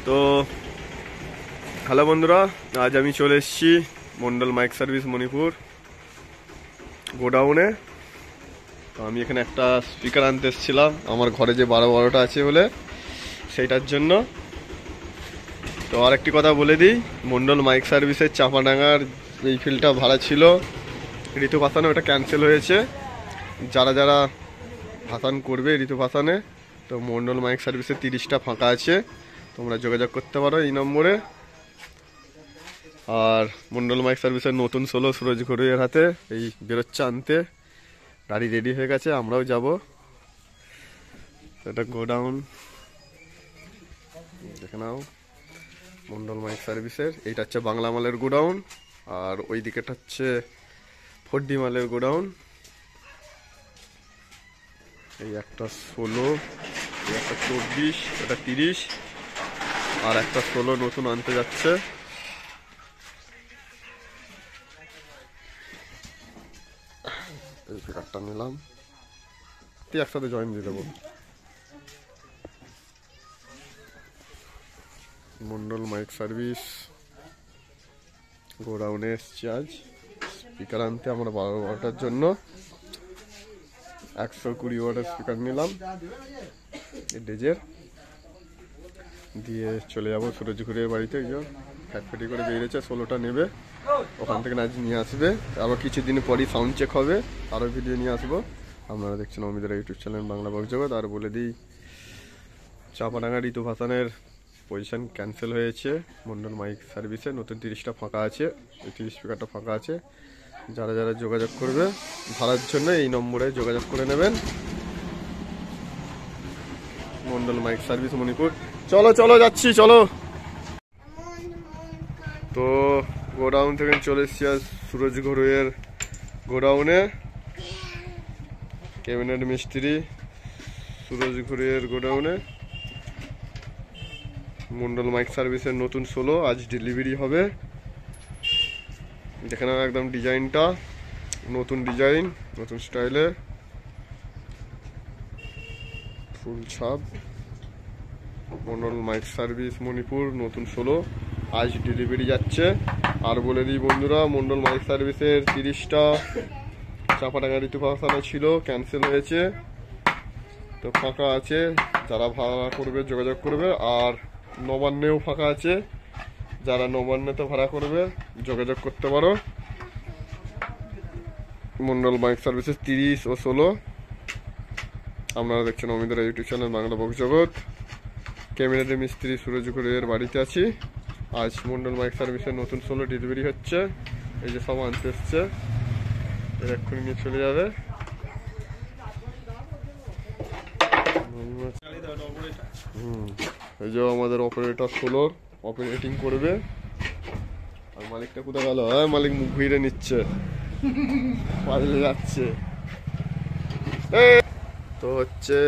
তো হ্যালো বন্ধুরা, আজ আমি চলে এসেছি মন্ডল মাইক সার্ভিস মণিপুর গোডাউনে। তো আমি এখানে একটা স্পিকার আনতে এসেছিলাম আমার ঘরে যে 12-12টা আছে বলে, সেইটার জন্য। তো আর একটি কথা বলে দিই, মন্ডল মাইক সার্ভিসের চাপাডাঙ্গার এই ফিল্ডটা ভাড়া ছিল, ঋতু ভাসানে ওটা ক্যান্সেল হয়েছে। যারা যারা ভাসান করবে ঋতু ভাসানে, তো মন্ডল মাইক সার্ভিসে 30টা ফাঁকা আছে, তোমরা যোগাযোগ করতে পারো এই নম্বরে। আর মন্ডল মাইক সার্ভিসের নতুন সোলো সুরজ ঘরুইয়ের হাতে এই বেরোচ্ছে আনতে, গাড়ি রেডি হয়ে গেছে, আমরাও যাব। এটা গোডাউন দেখে নাও মন্ডল মাইক সার্ভিসের। এইটা হচ্ছে বাংলা মালের গোডাউন, আর ওই দিকেটা হচ্ছে 4D মালের গোডাউন। এই একটা 16, এই একটা 24, এটা 30, আর একটা 16 নতুন আনতে যাচ্ছে। এই ফিগারটা নিলাম, একসাথে জয়েন দিয়ে দেবো। মন্ডল মাইক সার্ভিস গোডাউনে এসছি আজ স্পিকার আনতে আমরা 12-12টার জন্য। 120 ওয়াটের স্পিকার নিলাম ডেজের, দিয়ে চলে যাবো সুরজ ঘুরিয়ে বাড়িতে। ফ্যাটফেটি করে বেরিয়েছে, 16টা নেবে, ওখান থেকে আজ নিয়ে আসবে। আবার কিছুদিন পরই সাউন্ড চেক হবে, আরও ভিডিও নিয়ে আসবো। আপনারা দেখছেন অমিদের ইউটিউব চ্যানেল বাংলা বক্স জগৎ। আর বলে দিই, চাপাডাঙ্গা ঋতু ভাসানের পজিশন ক্যান্সেল হয়েছে মন্ডল মাইক সার্ভিসে, নতুন 30টা ফাঁকা আছে, ওই 30 স্পিকারটা ফাঁকা আছে। যারা যারা যোগাযোগ করবে ভাড়ার জন্য এই নম্বরে যোগাযোগ করে নেবেন। Mondal mic service Manipur. চলো চলো যাচ্ছি, চলো। তো গোডাউন থেকে চলে এসেছি আজ সুরজ ঘরুইয়ের গোডাউনে। ক্যাবিনেট মিস্ত্রি সুরজ ঘরুইয়ের গোডাউনে মন্ডল মাইক সার্ভিসের নতুন সোলো আজ ডেলিভারি হবে। দেখে নাও একদম ডিজাইনটা, নতুন ডিজাইন, নতুন স্টাইলে, ফুল ছাপ। মন্ডল মাইক সার্ভিস মণিপুর নতুন সোলো আজ ডেলিভারি যাচ্ছে। আর বলে দিই বন্ধুরা, মন্ডল মাইক সার্ভিসের 30টা চাপাডাঙ্গা ঋতু ভাসানে ছিল, ক্যান্সেল হয়েছে, তো ফাঁকা আছে। যারা ভাড়া করবে যোগাযোগ করবে। আর নবান্নেও ফাঁকা আছে, যারা নবান্নেতে ভাড়া করবে যোগাযোগ করতে পারো। মন্ডল মাইক সার্ভিসেস 30 ও 16। আপনারা দেখছেন অমিদের ইউটিউব চ্যানেল বাংলা বক্স জগৎ। ক্যাবিনেটের মিস্ত্রি সুরজ ঘরুইয়ের বাড়িতে আছি। আজ মন্ডল মাইক সার্ভিসের নতুন সোলো ডেলিভারি হচ্ছে। এই যে সব আনতে এসছে, এর এক্ষুনি নিয়ে চলে যাবে। এই যে আমাদের অপারেটর সোলোর অপারেটিং করবে। আর মালিকটা কোথায় গেল? হ্যাঁ, মালিক মুখ ঘুরে নিচ্ছে, পালিয়ে যাচ্ছে। তো হচ্ছে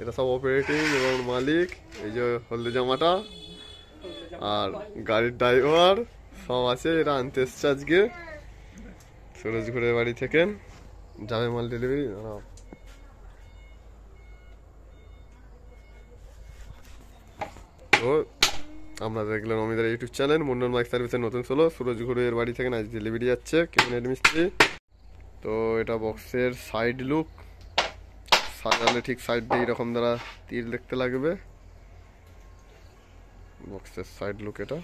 এটা সব অপারেটিং এবং মালিক, এই যে হলদে জামাটা, আর গাড়ির ড্রাইভার সব আছে। এরা আনতে এসছে আজকে সুরজ ঘুরের বাড়ি থেকে, যাবে মাল ডেলিভারি। তো আমরা দেখলেন অমিদের ইউটিউব চ্যানেল মন্ডল মাইক সার্ভিসের নতুন সোলো সুরজ ঘরুইয়ের বাড়ি থেকে আজ ডেলিভারি যাচ্ছে ক্যাবিনেট মিস্ত্রি। তো এটা বক্সের সাইড লুক, সাজালে ঠিক সাইড দিয়ে এরকম দ্বারা তীর দেখতে লাগবে। বক্সের সাইড লুক এটা।